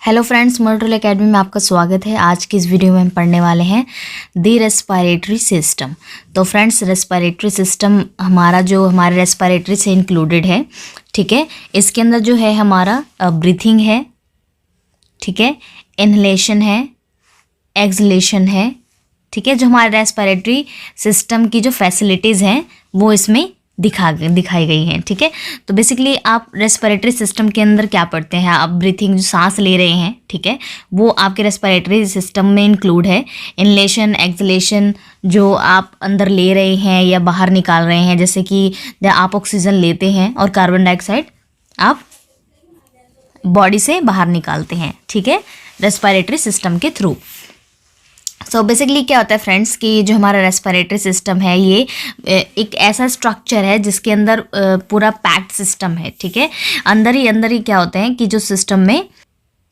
Hello friends, मोनोट्रोल academy में आपका स्वागत है। आज की इस वीडियो में हम पढ़ने वाले हैं दी रेस्पिरेटरी सिस्टम। तो फ्रेंड्स, रेस्पिरेटरी सिस्टम हमारे रेस्पिरेटरी से इंक्लूडेड है। ठीक है, इसके अंदर जो है हमारा ब्रीथिंग है, ठीक है, इनहेलेशन है, एक्सलेशन है। ठीक है, जो हमारे रेस्पिरेटरी सिस्टम की जो फैसिलिटीज़ हैं वो इसमें दिखाई गई हैं। ठीक है, तो बेसिकली आप रेस्पिरेटरी सिस्टम के अंदर क्या पढ़ते हैं, आप ब्रीथिंग जो सांस ले रहे हैं, ठीक है, वो आपके रेस्पिरेटरी सिस्टम में इंक्लूड है। इनलेशन, एक्सलेशन जो आप अंदर ले रहे हैं या बाहर निकाल रहे हैं, जैसे कि जब आप ऑक्सीजन लेते हैं और कार्बन डाइऑक्साइड आप बॉडी से बाहर निकालते हैं, ठीक है, रेस्पिरेटरी सिस्टम के थ्रू। सो बेसिकली क्या होता है फ्रेंड्स कि जो हमारा रेस्पिरेटरी सिस्टम है ये एक ऐसा स्ट्रक्चर है जिसके अंदर पूरा पैक्ड सिस्टम है। ठीक है, अंदर ही क्या होता है कि जो सिस्टम में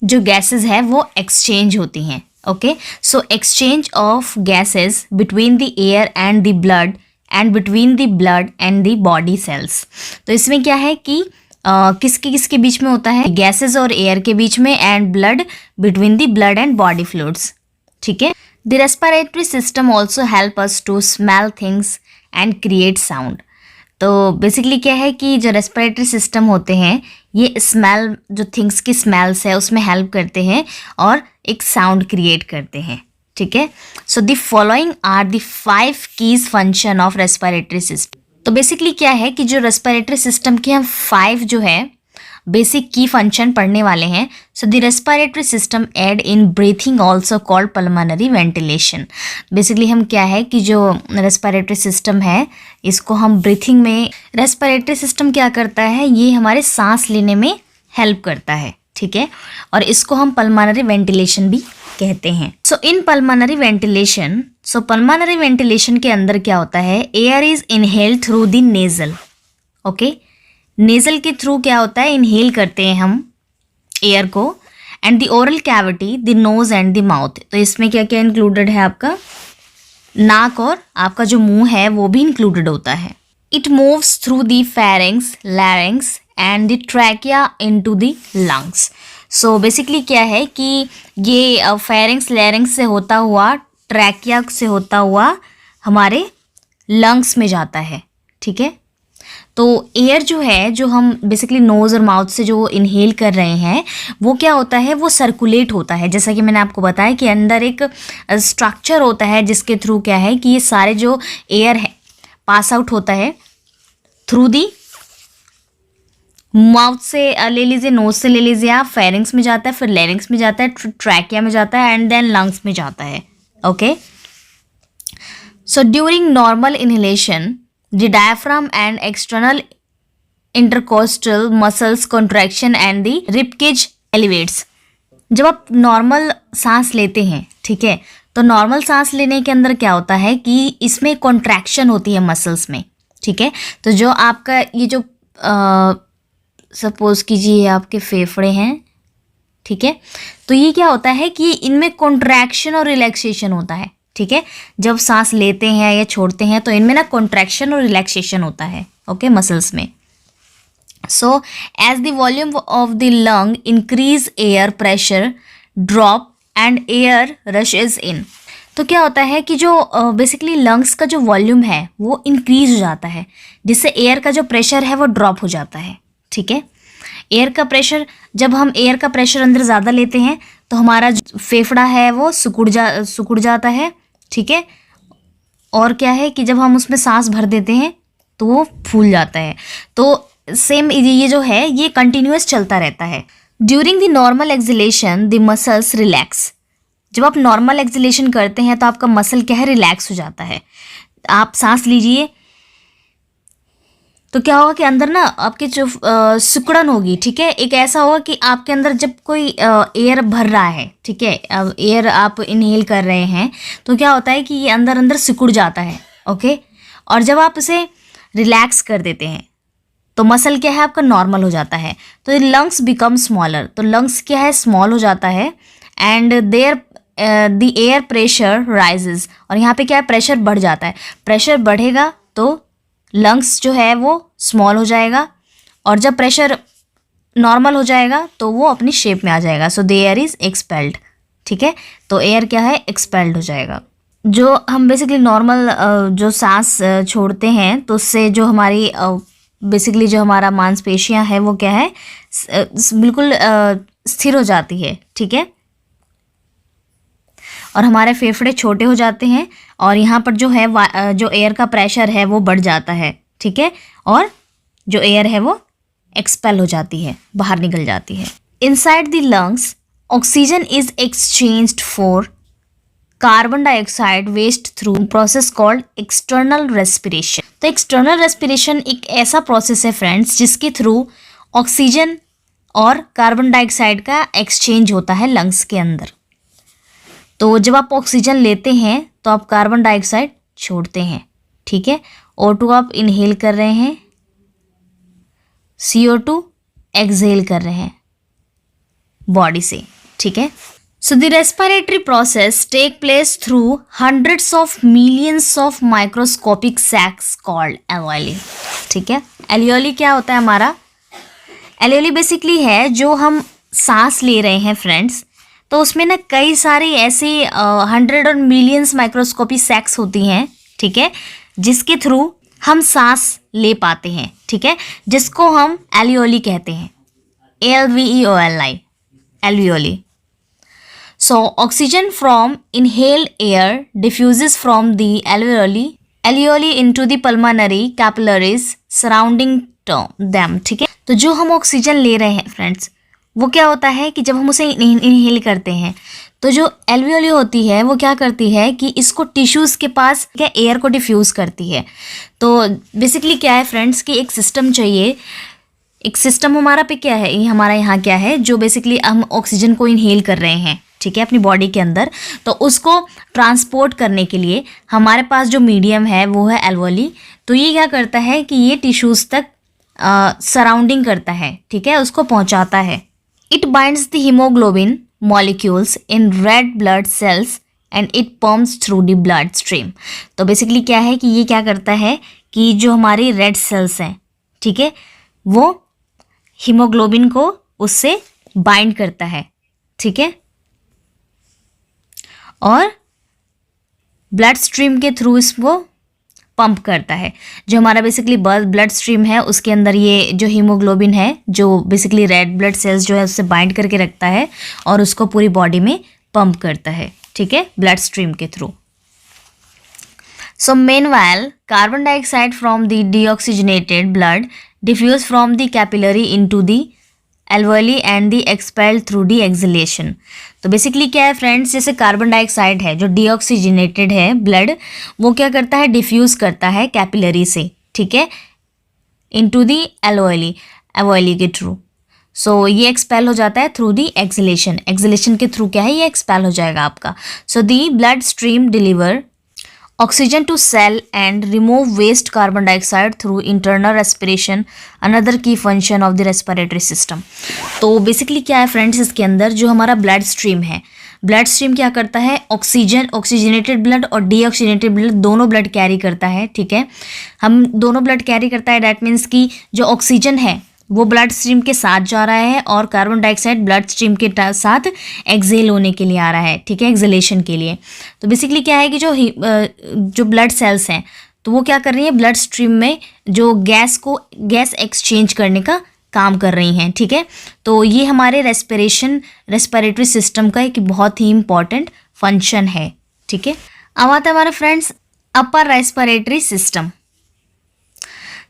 जो गैसेस है वो एक्सचेंज होती हैं। Okay, so exchange of gases between the air and the blood and between the blood and the body cells. तो इसमें क्या है कि किसके बीच में होता है, गैसेस और एयर के बीच में, and blood between the blood and body fluids. ठीक है, The respiratory system also help us to smell things and create sound. तो बेसिकली क्या है कि जो रेस्पिरेटरी सिस्टम होते हैं ये स्मेल, जो थिंग्स की स्मेल्स है उसमें हेल्प करते हैं और एक साउंड क्रिएट करते हैं। ठीक है, so the following are the 5 keys function of respiratory system. तो बेसिकली क्या है कि जो रेस्पिरेटरी सिस्टम के हम 5 जो है बेसिक की फंक्शन पढ़ने वाले हैं। So the respiratory system aid in breathing also called pulmonary ventilation. Basically हम क्या है कि जो रेस्पिरेटरी सिस्टम है इसको हम ब्रीथिंग में, रेस्पिरेटरी सिस्टम क्या करता है, ये हमारे सांस लेने में हेल्प करता है। ठीक है, और इसको हम पल्मोनरी वेंटिलेशन भी कहते हैं। सो इन पल्मोनरी वेंटिलेशन के अंदर क्या होता है, air is inhaled through the nasal. Okay, nasal के थ्रू क्या होता है, इनहेल करते हैं हम एयर को, and the oral cavity, the nose and the mouth. तो इसमें क्या क्या इंक्लूडेड है, आपका नाक और आपका जो मुंह है वो भी इंक्लूडेड होता है। It moves through the pharynx, लैरिंग्स and the trachea into the lungs. So basically क्या है कि ये फेरिंग्स, लैरिंग्स से होता हुआ, ट्रैकिया से होता हुआ हमारे लंग्स में जाता है। ठीक है, तो एयर जो है, जो हम बेसिकली नोज़ और माउथ से जो इनहेल कर रहे हैं वो क्या होता है, वो सर्कुलेट होता है। जैसा कि मैंने आपको बताया कि अंदर एक स्ट्रक्चर होता है जिसके थ्रू क्या है कि ये सारे जो एयर है पास आउट होता है थ्रू दी माउथ से ले लीजिए, नोज से ले लीजिए आप, फेरिंग्स में जाता है, फिर लैरिंग्स में जाता है, ट्रैकिया में जाता है, एंड देन लंग्स में जाता है। Okay, so during normal inhalation the diaphragm and external intercostal muscles contraction and the ribcage elevates। जब आप नॉर्मल सांस लेते हैं, ठीक है, तो नॉर्मल सांस लेने के अंदर क्या होता है कि इसमें कॉन्ट्रैक्शन होती है मसल्स में। ठीक है, तो जो आपका ये जो सपोज कीजिए आपके फेफड़े हैं, ठीक है, तो ये क्या होता है कि इनमें कॉन्ट्रैक्शन और रिलैक्सेशन होता है। ठीक है, जब सांस लेते हैं या छोड़ते हैं तो इनमें ना कॉन्ट्रैक्शन और रिलैक्सेशन होता है। ओके, मसल्स में। So as the volume of the lung increase, air pressure drop and air rushes in. तो क्या होता है कि जो बेसिकली लंग्स का जो वॉल्यूम है वो इंक्रीज हो जाता है, जिससे एयर का जो प्रेशर है वो ड्रॉप हो जाता है। ठीक है, एयर का प्रेशर, जब हम एयर का प्रेशर अंदर ज़्यादा लेते हैं तो हमारा जो फेफड़ा है वो सिकुड़ जाता है। ठीक है, और क्या है कि जब हम उसमें सांस भर देते हैं तो वो फूल जाता है। तो सेम ये जो है ये कंटिन्यूअस चलता रहता है। During the normal exhalation the muscles relax. जब आप नॉर्मल एक्सहेलेशन करते हैं तो आपका मसल क्या है, रिलैक्स हो जाता है। आप सांस लीजिए तो क्या होगा कि अंदर ना आपकी जो सिकुड़न होगी, ठीक है, एक ऐसा होगा कि आपके अंदर जब कोई एयर भर रहा है, ठीक है, एयर आप इनहेल कर रहे हैं तो क्या होता है कि ये अंदर सिकुड़ जाता है। ओके, और जब आप इसे रिलैक्स कर देते हैं तो मसल क्या है आपका नॉर्मल हो जाता है, तो लंग्स बिकम स्मॉलर। तो लंग्स क्या है, स्मॉल हो जाता है, and there the air pressure rises. और यहाँ पे क्या है, प्रेशर बढ़ जाता है। प्रेशर बढ़ेगा तो लंग्स जो है वो स्मॉल हो जाएगा, और जब प्रेशर नॉर्मल हो जाएगा तो वो अपनी शेप में आ जाएगा। So the air is expelled, ठीक है। तो एयर क्या है, एक्सपेल्ड हो जाएगा। जो हम बेसिकली नॉर्मल जो सांस छोड़ते हैं तो उससे जो हमारी बेसिकली जो हमारा मांसपेशियां है वो क्या है, बिल्कुल स्थिर हो जाती है, ठीक है। और हमारे फेफड़े छोटे हो जाते हैं और यहाँ पर जो है जो एयर का प्रेशर है वो बढ़ जाता है, ठीक है। और जो एयर है वो एक्सपेल हो जाती है, बाहर निकल जाती है। Inside the lungs oxygen is exchanged for carbon dioxide waste through process called external respiration. तो एक्सटर्नल रेस्पिरेशन एक ऐसा प्रोसेस है फ्रेंड्स जिसके थ्रू ऑक्सीजन और कार्बन डाइऑक्साइड का एक्सचेंज होता है लंग्स के अंदर। तो जब आप ऑक्सीजन लेते हैं तो आप कार्बन डाइऑक्साइड छोड़ते हैं, ठीक है। O2 आप इनहेल कर रहे हैं, CO2 एक्सहेल कर रहे हैं बॉडी से, ठीक है। So the respiratory process take place through hundreds of millions of microscopic sacs called alveoli, ठीक है। alveoli क्या होता है हमारा, alveoli बेसिकली है जो हम सांस ले रहे हैं फ्रेंड्स, तो उसमें ना कई सारी ऐसी 100 और मिलियंस माइक्रोस्कोपी सैक्स होती हैं, ठीक है, जिसके थ्रू हम सांस ले पाते हैं, ठीक है, जिसको हम alveoli कहते हैं, ALVEOLI, alveoli. So oxygen from inhaled air diffuses from the alveoli into the pulmonary capillaries surrounding them, ठीक है। तो जो हम ऑक्सीजन ले रहे हैं फ्रेंड्स वो क्या होता है कि जब हम उसे इनहेल करते हैं तो जो एल्वियोली होती है वो क्या करती है कि इसको टिश्यूज़ के पास क्या एयर को डिफ्यूज़ करती है। तो बेसिकली क्या है फ्रेंड्स कि एक सिस्टम चाहिए, एक सिस्टम हमारा पे क्या है, ये हमारा यहाँ क्या है, जो बेसिकली हम ऑक्सीजन को इनहेल कर रहे हैं, ठीक है, अपनी बॉडी के अंदर, तो उसको ट्रांसपोर्ट करने के लिए हमारे पास जो मीडियम है वो है एल्वोली। तो ये क्या करता है कि ये टिश्यूज़ तक सराउंडिंग करता है, ठीक है, उसको पहुंचाता है। It binds the haemoglobin molecules in red blood cells and it pumps through the blood stream. तो बेसिकली क्या है कि ये क्या करता है कि जो हमारी रेड सेल्स हैं, ठीक है, वो हीमोग्लोबिन को उससे बाइंड करता है, ठीक है, और ब्लड स्ट्रीम के थ्रू इसको पंप करता है। जो हमारा बेसिकली ब्लड स्ट्रीम है उसके अंदर ये जो हीमोग्लोबिन है जो बेसिकली रेड ब्लड सेल्स जो है उससे बाइंड करके रखता है और उसको पूरी बॉडी में पंप करता है, ठीक है, ब्लड स्ट्रीम के through. So meanwhile carbon dioxide from the deoxygenated blood diffuse from the capillary into the alveoli and the expelled through the exhalation. तो बेसिकली क्या है फ्रेंड्स, जैसे कार्बन डाइऑक्साइड है जो डीऑक्सीजनेटेड है ब्लड, वो क्या करता है, डिफ्यूज़ करता है कैपिलरी से, ठीक है, इनटू दी एल्वोली के थ्रू। सो ये एक्सपेल हो जाता है थ्रू दी एक्सलेशन, एक्सलेशन के थ्रू क्या है ये एक्सपेल हो जाएगा आपका। So the blood stream deliver oxygen to cell and remove waste carbon dioxide through internal respiration, another key function of the respiratory system. तो बेसिकली क्या है फ्रेंड्स, इसके अंदर जो हमारा ब्लड स्ट्रीम है, ब्लड स्ट्रीम क्या करता है, ऑक्सीजनेटेड ब्लड और डीऑक्सीजनेटेड ब्लड दोनों ब्लड कैरी करता है, ठीक है। हम दोनों ब्लड कैरी करता है, डैट मीन्स कि जो ऑक्सीजन है वो ब्लड स्ट्रीम के साथ जा रहा है और कार्बन डाइऑक्साइड ब्लड स्ट्रीम के साथ एक्सेल होने के लिए आ रहा है, ठीक है, एक्सेलेशन के लिए। तो बेसिकली क्या है कि जो ब्लड सेल्स हैं तो वो क्या कर रही हैं, ब्लड स्ट्रीम में जो गैस एक्सचेंज करने का काम कर रही हैं, ठीक है। तो ये हमारे रेस्पिरेटरी सिस्टम का एक बहुत ही इंपॉर्टेंट फंक्शन है, ठीक है। अब आता है हमारे friends upper respiratory system.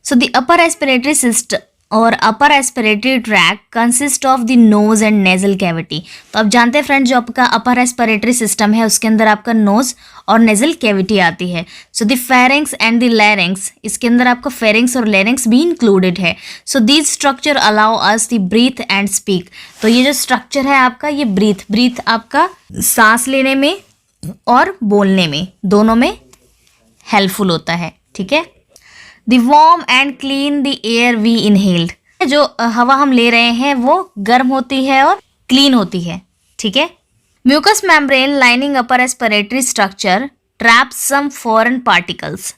So the upper respiratory system और upper respiratory tract consist of the nose and nasal cavity. तो आप जानते हैं फ्रेंड्स जो आपका अपर रेस्पिरेटरी सिस्टम है उसके अंदर आपका नोज और नेजल कैविटी आती है। So the pharynx and the larynx, इसके अंदर आपका फेरिंग्स और लैरिंग्स भी इंक्लूडेड है। So this structure allow us the breath and speak. तो ये जो स्ट्रक्चर है आपका, ये ब्रीथ आपका सांस लेने में और बोलने में दोनों में हेल्पफुल होता है, ठीक है। The warm and clean the air we inhaled, जो हवा हम ले रहे हैं वो गर्म होती है और क्लीन होती है, ठीक है। Mucus membrane lining upper respiratory structure traps some foreign particles.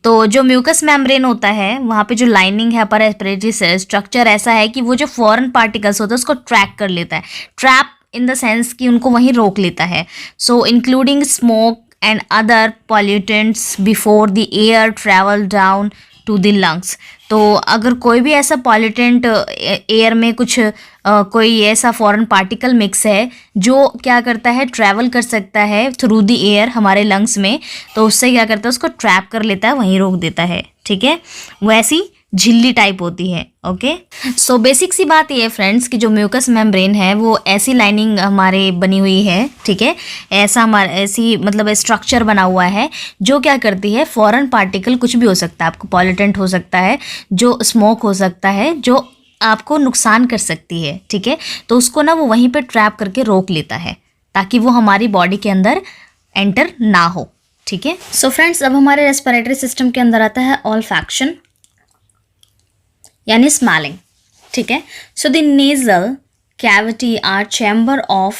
तो जो म्यूकस मेम्ब्रेन होता है वहाँ पे जो लाइनिंग है अपर रेस्पिरेटरी स्ट्रक्चर ऐसा है कि वो जो फॉरेन पार्टिकल्स होता है उसको ट्रैक कर लेता है, ट्रैप इन द सेंस कि उनको वहीं रोक लेता है। So including smoke and other pollutants before the air travel down to the lungs. तो अगर कोई भी ऐसा पॉल्यूटेंट एयर में कुछ कोई ऐसा फॉरेन पार्टिकल मिक्स है जो क्या करता है, ट्रैवल कर सकता है थ्रू द एयर हमारे लंग्स में, तो उससे क्या करता है, उसको ट्रैप कर लेता है, वहीं रोक देता है। ठीक है, वैसी झिल्ली टाइप होती है। ओके, सो बेसिक सी बात ये है फ्रेंड्स कि जो म्यूकस मेम्ब्रेन है वो ऐसी लाइनिंग हमारे बनी हुई है। ठीक है, ऐसा हमारा ऐसी मतलब स्ट्रक्चर बना हुआ है जो क्या करती है, फॉरेन पार्टिकल कुछ भी हो सकता है, आपको पॉल्यूटेंट हो सकता है, जो स्मोक हो सकता है, जो आपको नुकसान कर सकती है। ठीक है, तो उसको ना वो वहीं पे ट्रैप करके रोक लेता है ताकि वो हमारी बॉडी के अंदर एंटर ना हो। ठीक है, सो फ्रेंड्स अब हमारे रेस्पिरेटरी सिस्टम के अंदर आता है ऑल्फैक्शन यानी स्मेलिंग। ठीक है, so the nasal cavity are chamber of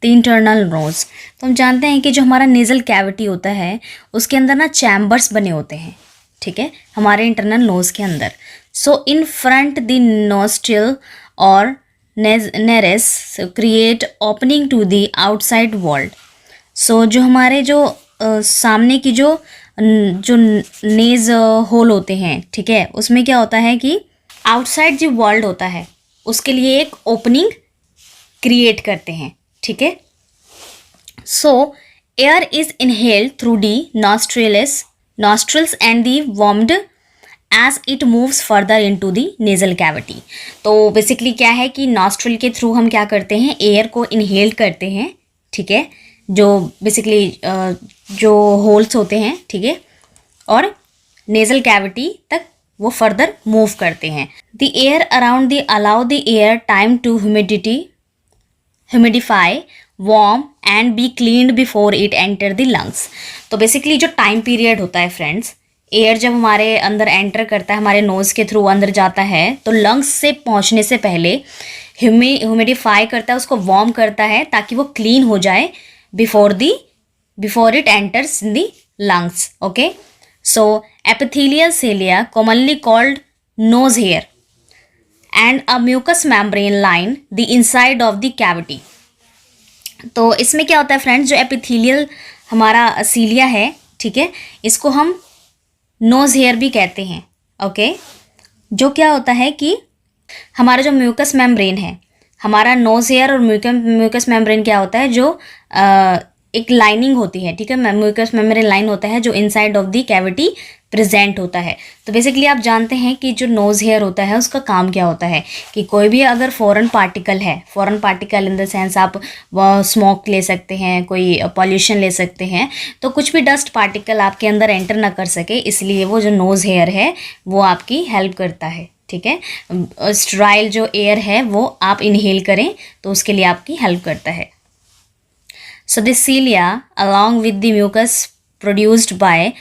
the internal nose. तो हम जानते हैं कि जो हमारा नेजल कैविटी होता है उसके अंदर ना चैम्बर्स बने होते हैं। ठीक है, हमारे इंटरनल नोज के अंदर। So in front the nostril और nares create opening to the outside world. So जो हमारे जो सामने की जो नेज होल होते हैं, ठीक है, उसमें क्या होता है कि आउटसाइड जो वर्ल्ड होता है उसके लिए एक ओपनिंग क्रिएट करते हैं। ठीक है, so air is inhaled through the nostrils and the warmed as it moves further into the nasal cavity. तो बेसिकली क्या है कि नॉस्ट्रिल के थ्रू हम क्या करते हैं, एयर को इनहेल करते हैं। ठीक है, जो बेसिकली जो होल्स होते हैं, ठीक है, और नेजल कैविटी तक वो फर्दर मूव करते हैं। The air around the allow the air time to humidify warm and be cleaned before it enter the lungs. तो बेसिकली जो टाइम पीरियड होता है फ्रेंड्स, एयर जब हमारे अंदर एंटर करता है, हमारे नोज़ के थ्रू अंदर जाता है, तो लंग्स से पहुंचने से पहले ह्यूमिडिफाई करता है, उसको वार्म करता है ताकि वो क्लीन हो जाए before it enters in the lungs. Okay, so epithelial cilia commonly called nose hair and a mucous membrane line the inside of the cavity। तो इसमें क्या होता है फ्रेंड्स, जो एपिथेलियल हमारा सीलिया है, ठीक है, इसको हम नोज हेयर भी कहते हैं। ओके, जो क्या होता है कि हमारा जो म्यूकस मेम्ब्रेन है, हमारा नोज हेयर और म्यूकस मेम्ब्रेन क्या होता है, जो एक लाइनिंग होती है। ठीक है, म्यूकस मेम्ब्रेन लाइन होता है जो inside of the cavity present होता है। तो बेसिकली आप जानते हैं कि जो नोज़ हेयर होता है उसका काम क्या होता है कि कोई भी अगर फॉरेन पार्टिकल है, foreign particle in the sense आप वह स्मोक ले सकते हैं, कोई पॉल्यूशन ले सकते हैं, तो कुछ भी डस्ट पार्टिकल आपके अंदर एंटर ना कर सके, इसलिए वो जो नोज़ हेयर है वो आपकी हेल्प करता है। ठीक है, स्टेराइल जो एयर है वो आप इनहेल करें तो उसके लिए आपकी हेल्प करता है। So the cilia along with the mucus produced by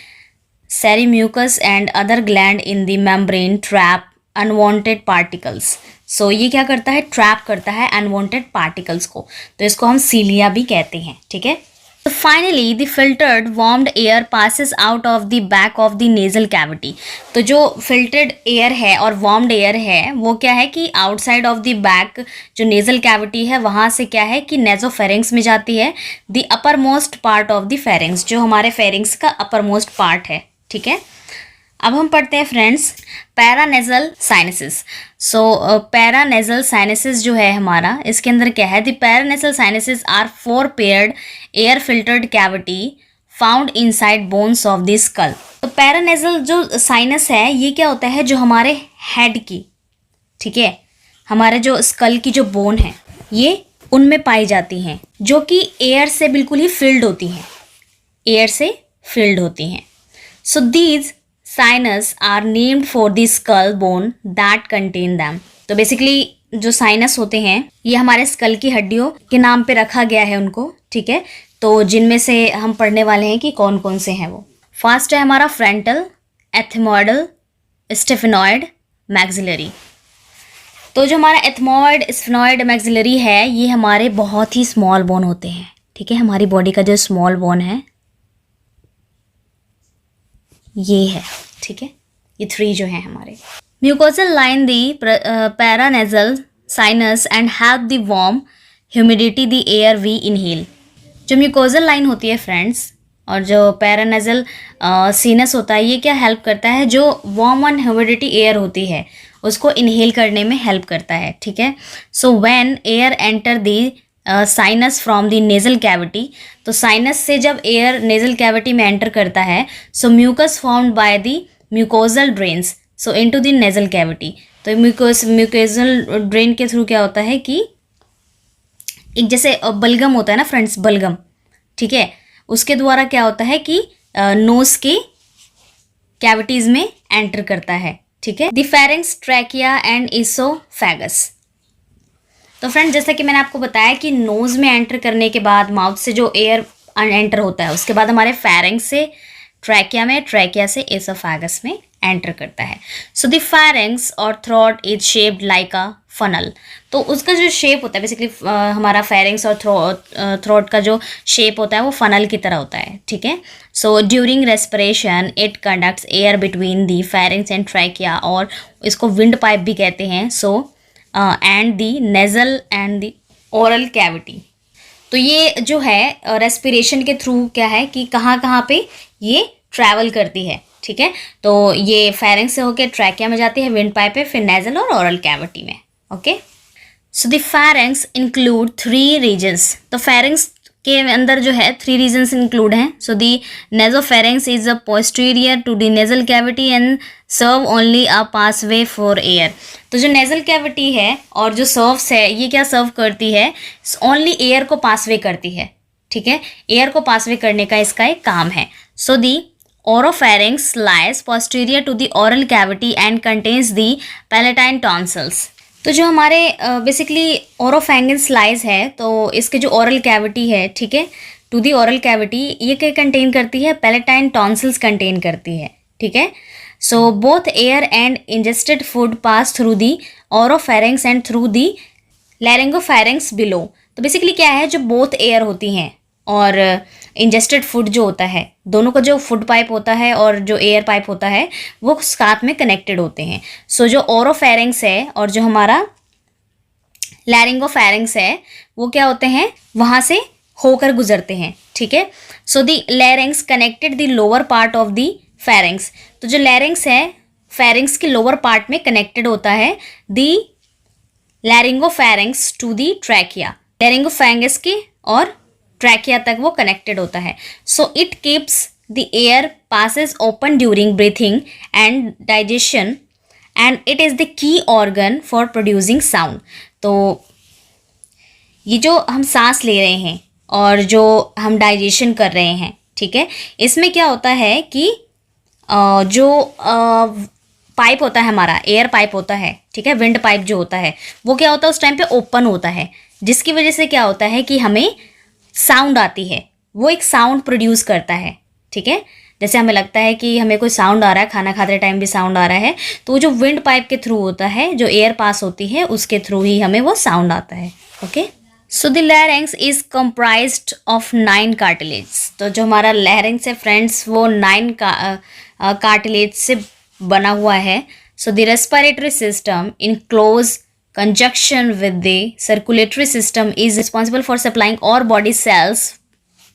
seromucus and other gland in the membrane trap unwanted particles। So ये क्या करता है, ट्रैप करता है unwanted particles को, तो इसको हम cilia भी कहते हैं। ठीक है, तो finally the filtered warmed air passes out of the back of the nasal cavity. तो जो फिल्टर्ड एयर है और वार्म्ड एयर है वो क्या है कि आउटसाइड ऑफ द बैक जो नेजल कैविटी है वहाँ से क्या है कि नेजोफेरिंग्स में जाती है, the upper most part of the pharynx, जो हमारे फेरिंग्स का अपर मोस्ट पार्ट है। ठीक है, अब हम पढ़ते हैं friends paranasal sinuses. So paranasal sinuses जो है हमारा, इसके अंदर क्या है, the paranasal sinuses are 4 paired air filtered cavity found inside bones of the skull. तो पैरानेजल जो साइनस है ये क्या होता है, जो हमारे हेड की, ठीक है, हमारे जो स्कल की जो बोन है ये उनमें पाई जाती हैं, जो कि एयर से बिल्कुल ही फिल्ड होती हैं, एयर से फिल्ड होती हैं। So these sinus are named for the skull bone that contain them. तो बेसिकली जो साइनस होते हैं ये हमारे स्कल की हड्डियों के नाम पे रखा गया है उनको। ठीक है, तो जिनमें से हम पढ़ने वाले हैं कि कौन कौन से हैं वो। फर्स्ट है हमारा फ्रंटल, एथमोइडल, स्टेफेनॉइड, मैक्सिलरी। तो जो हमारा एथमोइड, स्फेनॉइड, मैक्सिलरी है ये हमारे बहुत ही स्मॉल बोन होते हैं। ठीक है, हमारी बॉडी का जो स्मॉल बोन है ये है, ठीक है, ये 3 जो है हमारे। Mucosal line the paranasal sinus and help the warm humidity the air we inhale. जो म्यूकोसल लाइन होती है फ्रेंड्स और जो पैरानेजल सीनस होता है, ये क्या हेल्प करता है, जो वार्म एंड ह्यूमिडिटी एयर होती है उसको इनहेल करने में हेल्प करता है, ठीक है। So when air enter the sinus from the nasal cavity, तो साइनस से जब एयर नेजल कैविटी में एंटर करता है, so mucus formed by the mucosal drains so into the nasal cavity. तो म्यूकोजल ड्रेन के थ्रू क्या होता है कि एक जैसे बलगम होता है ना फ्रेंड्स, बलगम, ठीक है, उसके द्वारा क्या होता है कि नोज के कैविटीज में एंटर करता है, ठीक है। The pharynx, trachea and oesophagus. तो फ्रेंड्स जैसा कि मैंने आपको बताया कि नोज में एंटर करने के बाद माउथ से जो एयर एंटर होता है, उसके बाद हमारे फेरिंक्स से ट्रैकिया में, ट्रैकिया से एसोफेगस में एंटर करता है। सो द फेरिंक्स और throat is shaped like a funnel. तो उसका जो शेप होता है बेसिकली, हमारा फेरिंक्स और थ्रोट का जो शेप होता है वो फनल की तरह होता है, ठीक है। So during respiration it conducts air between the pharynx and trachea, और इसको विंड पाइप भी कहते हैं। So and the nasal and the oral cavity. तो ये जो है रेस्पिरेशन के थ्रू क्या है कि कहाँ कहाँ पे ये ट्रैवल करती है, ठीक है। तो ये फेरिंक्स से होकर ट्रैकिया में जाती है, विंड पाइप पे, फिर नेजल और ओरल कैविटी में, okay. So the pharynx include 3 regions. तो फेरिंक्स के अंदर जो है 3 रीजन्स इंक्लूड हैं। So the nasopharynx is a posterior to the nasal cavity and serve only a passway for air. तो जो नेजल कैविटी है और जो सर्व्स है, ये क्या सर्व करती है, ओनली एयर को पासवे करती है, ठीक है, एयर को पासवे करने का इसका एक काम है। So the oropharynx lies posterior to the oral cavity and contains the palatine tonsils. तो जो हमारे बेसिकली ओरोफेरिंक्स लाइज है, तो इसके जो ओरल कैविटी है, ठीक है, टू दी ओरल कैविटी, ये क्या कंटेन करती है, पैलेटाइन टॉन्सिल्स कंटेन करती है, ठीक है। So both air and ingested food pass through the oropharynx and through the laryngopharynx below. तो बेसिकली क्या है, जो बोथ एयर होती हैं और इंजेस्टेड फूड जो होता है, दोनों का जो फूड पाइप होता है और जो एयर पाइप होता है वो साथ में कनेक्टेड होते हैं। सो जो ओरोफेरिंक्स है और जो हमारा लैरिंगोफेरिंक्स है वो क्या होते हैं, वहाँ से होकर गुजरते हैं, ठीक है। So the larynx connected the lower part of the pharynx. तो जो लैरिंग्स है फेरिंक्स के लोअर पार्ट में कनेक्टेड होता है द लैरिंगोफेरिंक्स टू द ट्रैकिया। लैरिंगोफेरिंक्स की और ट्रैकिया तक वो कनेक्टेड होता है। So it keeps the air passes open during breathing and digestion and it is the key organ for producing sound. तो ये जो हम सांस ले रहे हैं और जो हम डाइजेशन कर रहे हैं, ठीक है, इसमें क्या होता है कि जो पाइप होता है हमारा, एयर पाइप होता है, ठीक है, विंड पाइप जो होता है वो क्या होता है उस टाइम पे ओपन होता है, जिसकी वजह से क्या होता है कि हमें साउंड आती है, वो एक साउंड प्रोड्यूस करता है, ठीक है। जैसे हमें लगता है कि हमें कोई साउंड आ रहा है, खाना खाते टाइम भी साउंड आ रहा है, तो वो जो विंड पाइप के थ्रू होता है, जो एयर पास होती है उसके थ्रू ही हमें वो साउंड आता है, okay. So the larynx is comprised of 9 cartilage. तो जो हमारा लैरिंक्स है फ्रेंड्स वो 9 कार्टिलेज से बना हुआ है। So the respiratory system in close conjunction with the circulatory system is responsible for supplying all body cells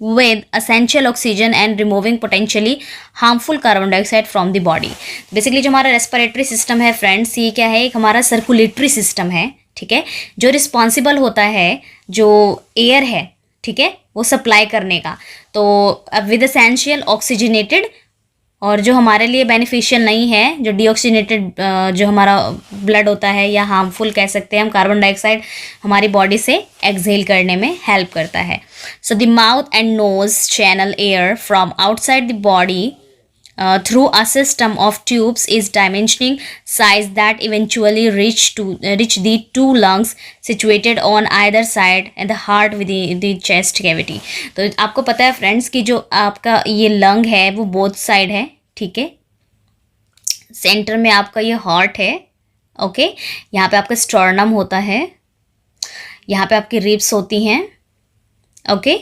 with essential oxygen and removing potentially harmful carbon dioxide from the body. Basically जो हमारा respiratory system है friends, ये क्या है, एक हमारा circulatory system है, ठीक है, जो रिस्पॉन्सिबल होता है जो एयर है, ठीक है, वो सप्लाई करने का। तो विद एसेंशियल ऑक्सीजनेटेड, और जो हमारे लिए बेनिफिशियल नहीं है, जो डीऑक्सीजनेटेड जो हमारा ब्लड होता है, या हार्मफुल कह सकते हैं हम, कार्बन डाइऑक्साइड हमारी बॉडी से एक्सहेल करने में हेल्प करता है। So the mouth and nose channel air from outside the body through a system of tubes is dimensioning size that eventually reach the 2 lungs situated on either side and the heart with the chest cavity. तो आपको पता है friends कि जो आपका ये lung है वो बोथ साइड है, ठीक है, सेंटर में आपका ये हार्ट है, ओके, यहाँ पे आपका स्टर्नम होता है, यहाँ पे आपकी रिब्स होती हैं, ओके,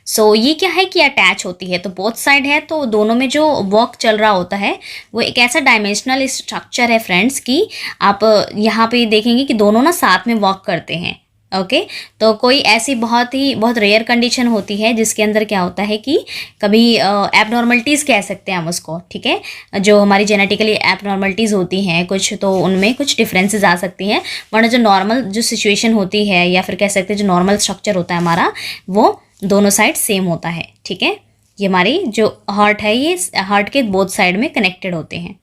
सो ये क्या है कि अटैच होती है, तो बोथ साइड है, तो दोनों में जो वर्क चल रहा होता है वो एक ऐसा डायमेंशनल स्ट्रक्चर है फ्रेंड्स कि आप यहाँ पे देखेंगे कि दोनों ना साथ में वर्क करते हैं। ओके तो कोई ऐसी बहुत रेयर कंडीशन होती है जिसके अंदर क्या होता है कि कभी एबनॉर्मलिटीज़ कह सकते हैं हम उसको, ठीक है, जो हमारी जेनेटिकली एबनॉर्मलिटीज़ होती हैं कुछ, तो उनमें कुछ डिफरेंसेस आ सकती हैं, वरना जो नॉर्मल जो सिचुएशन होती है या फिर कह सकते हैं जो नॉर्मल स्ट्रक्चर होता है हमारा, वो दोनों साइड सेम होता है। ठीक है, ये हमारी जो हार्ट है ये हार्ट के बोथ साइड में कनेक्टेड होते हैं।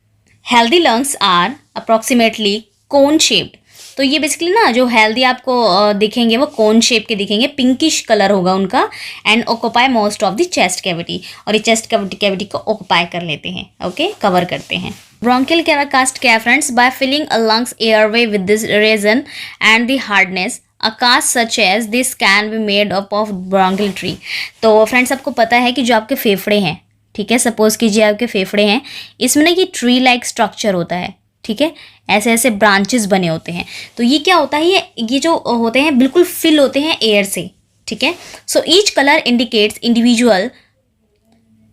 Healthy lungs are approximately cone shaped, तो ये बेसिकली ना जो हेल्दी आपको दिखेंगे वो कोन शेप के दिखेंगे, पिंकिश कलर होगा उनका, and occupy most of the chest cavity, और ये चेस्ट कैविटी को ऑक्यूपाई कर लेते हैं, ओके कवर करते हैं। ब्रोंकियल कैराकास्ट क्या friends, by filling a lungs airway with this region and the hardness a cast such as this can be made up of bronchial tree. तो फ्रेंड्स आपको पता है कि जो आपके फेफड़े हैं, ठीक है, सपोज कीजिए आपके फेफड़े हैं, इसमें ना ये ट्री लाइक स्ट्रक्चर होता है, ठीक है, ऐसे ऐसे ब्रांचेस बने होते हैं, तो ये क्या होता है, ये जो होते हैं बिल्कुल फिल होते हैं एयर से, ठीक है। So each colour indicates individual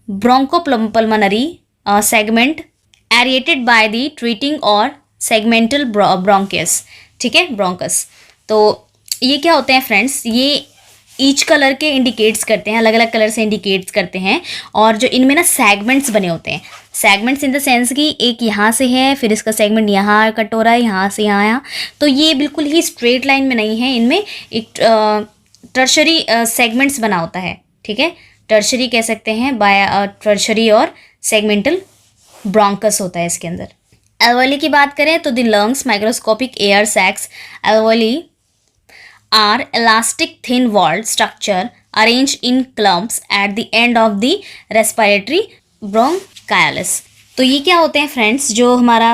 bronchopulmonary segment aerated by the treating और सेगमेंटल ब्रोंकस, ठीक है, ब्रोंकस। तो ये क्या होते हैं फ्रेंड्स, ये ईच कलर के इंडिकेट्स करते हैं, अलग अलग कलर से इंडिकेट्स करते हैं, और जो इनमें ना सेगमेंट्स बने होते हैं, सेगमेंट्स इन द सेंस कि एक यहाँ से है, फिर इसका सेगमेंट यहाँ कट हो रहा है, यहाँ से यहाँ, तो ये बिल्कुल ही स्ट्रेट लाइन में नहीं है, इनमें एक टर्शरी सेगमेंट्स बना होता है, ठीक है, टर्शरी कह सकते हैं, बाय टर्शरी और सेगमेंटल ब्रोंकस होता है इसके अंदर। एल्वेली की बात करें तो the lungs microscopic air sacs alveoli are elastic thin walled structure arranged in clumps at the end of the respiratory bronchioles। तो ये क्या होते हैं फ्रेंड्स, जो हमारा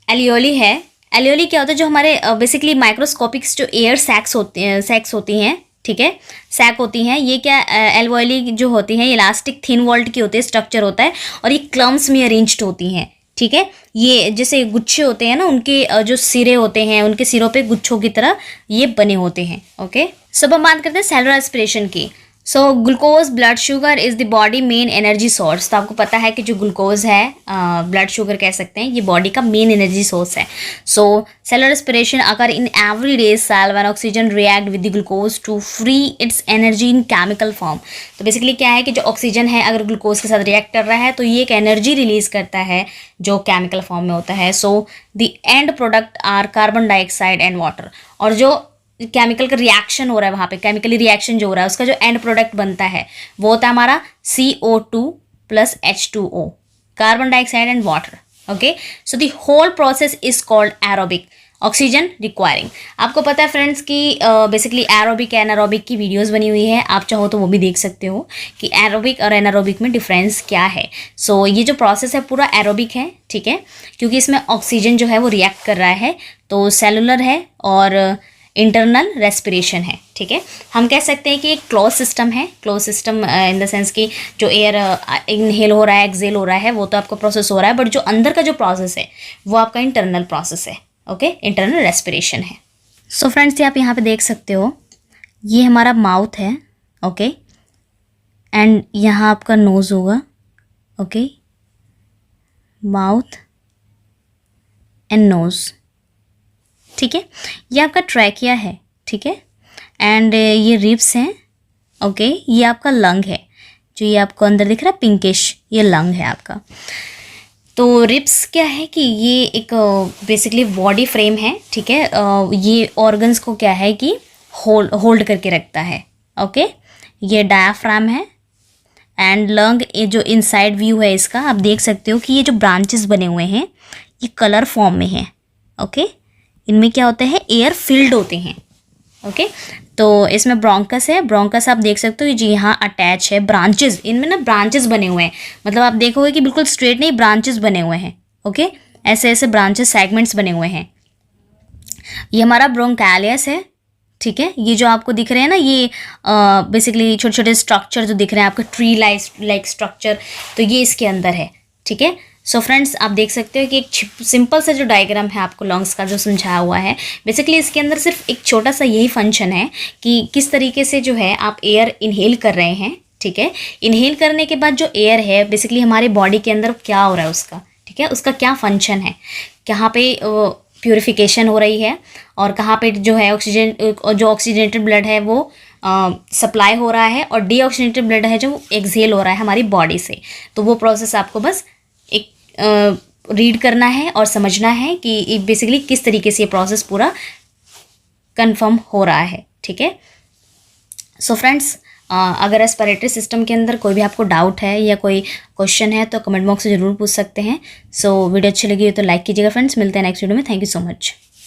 एलियोली है, एलियोली क्या होता है, जो हमारे बेसिकली माइक्रोस्कोपिक्स जो एयर सैक्स होती हैं, ठीक है, सैक होती हैं, ये क्या एल्वेली जो होती हैं इलास्टिक थिन वॉल्ड की होती है, स्ट्रक्चर होता है, और ये क्लम्स में अरेंज्ड होती हैं, ठीक है, ये जैसे गुच्छे होते हैं ना, उनके जो सिरे होते हैं, उनके सिरों पे गुच्छों की तरह ये बने होते हैं। ओके, सब हम बात करते हैं सेलुलर रेस्पिरेशन की। So glucose blood sugar is the body main energy source. तो आपको पता है कि जो ग्लूकोज है, ब्लड शुगर कह सकते हैं, ये बॉडी का मेन एनर्जी सोर्स है। So cellular respiration occur in every day cell when oxygen react with the glucose to free its energy in chemical form. तो बेसिकली क्या है कि जो ऑक्सीजन है अगर ग्लूकोज के साथ रिएक्ट कर रहा है तो ये एक एनर्जी रिलीज करता है जो केमिकल फॉर्म में होता है। So the end product are carbon dioxide and water. और जो केमिकल का रिएक्शन हो रहा है वहाँ पे, केमिकली रिएक्शन जो हो रहा है, उसका जो एंड प्रोडक्ट बनता है वो होता है हमारा CO2 plus H2O, carbon dioxide and water. Okay, so the whole process is called aerobic oxygen requiring. आपको पता है फ्रेंड्स कि बेसिकली एरोबिक एनारोबिक की वीडियोस बनी हुई है, आप चाहो तो वो भी देख सकते हो कि एरोबिक और एनारोबिक में डिफरेंस क्या है। सो ये जो प्रोसेस है पूरा एरोबिक है, ठीक है, क्योंकि इसमें ऑक्सीजन जो है वो रिएक्ट कर रहा है, तो सेलुलर है और इंटरनल रेस्पिरेशन है, ठीक है। हम कह सकते हैं कि एक क्लोज सिस्टम है, close system in the sense कि जो एयर इनहेल हो रहा है, एक्सेल हो रहा है, वो तो आपका प्रोसेस हो रहा है, बट जो अंदर का जो प्रोसेस है वो आपका इंटरनल प्रोसेस है। ओके, इंटरनल रेस्पिरेशन है। सो फ्रेंड्स, ये आप यहाँ पे देख सकते हो, ये हमारा माउथ है, ओके, एंड यहाँ आपका नोज होगा, ओके, माउथ एंड नोज, ठीक है, ये आपका ट्रैकिया है, ठीक है, एंड ये रिब्स हैं, ओके, ये आपका लंग है, जो ये आपको अंदर दिख रहा है पिंकिश, ये लंग है आपका। तो रिब्स क्या है कि ये एक बेसिकली बॉडी फ्रेम है, ठीक है, ये ऑर्गन्स को क्या है कि होल्ड करके रखता है। ओके, ये डायाफ्राम है, एंड लंग जो इनसाइड व्यू है इसका, आप देख सकते हो कि ये जो ब्रांचेस बने हुए हैं ये कलर फॉर्म में है। ओके, इनमें क्या होता है, एयर फिल्ड होते हैं। ओके, तो इसमें ब्रोंकस है, ब्रोंकस आप देख सकते हो जी यहाँ अटैच है, ब्रांचेस, इनमें ना ब्रांचेस बने हुए हैं, मतलब आप देखोगे कि बिल्कुल स्ट्रेट नहीं, ब्रांचेस बने हुए हैं। ओके, ऐसे ऐसे ब्रांचेस सेगमेंट्स बने हुए हैं। ये हमारा ब्रोंकालियस है, ठीक है, ये जो आपको दिख रहे हैं ना, ये बेसिकली छोटे छोटे स्ट्रक्चर जो दिख रहे हैं आपका ट्री लाइक स्ट्रक्चर, तो ये इसके अंदर है, ठीक है। सो फ्रेंड्स आप देख सकते हो कि एक सिंपल सा जो डायग्राम है आपको लंग्स का जो समझाया हुआ है, बेसिकली इसके अंदर सिर्फ एक छोटा सा यही फंक्शन है कि किस तरीके से जो है आप एयर इनहेल कर रहे हैं, ठीक है। इनहेल करने के बाद जो एयर है बेसिकली हमारे बॉडी के अंदर क्या हो रहा है उसका, ठीक है, उसका क्या फंक्शन है, कहाँ पे प्यूरिफिकेशन हो रही है और कहाँ पे जो है जो ऑक्सीजनेटेड ब्लड है वो सप्लाई हो रहा है और डीऑक्सीजनेटेड ब्लड है जो एक्सहेल हो रहा है हमारी बॉडी से। तो वो प्रोसेस आपको बस एक रीड करना है और समझना है कि बेसिकली किस तरीके से ये प्रोसेस पूरा कंफर्म हो रहा है, ठीक है। सो फ्रेंड्स अगर रेस्पिरेटरी सिस्टम के अंदर कोई भी आपको डाउट है या कोई क्वेश्चन है तो कमेंट बॉक्स में ज़रूर पूछ सकते हैं। सो वीडियो अच्छी लगी हो तो लाइक कीजिएगा फ्रेंड्स। मिलते हैं नेक्स्ट वीडियो में। Thank you so much.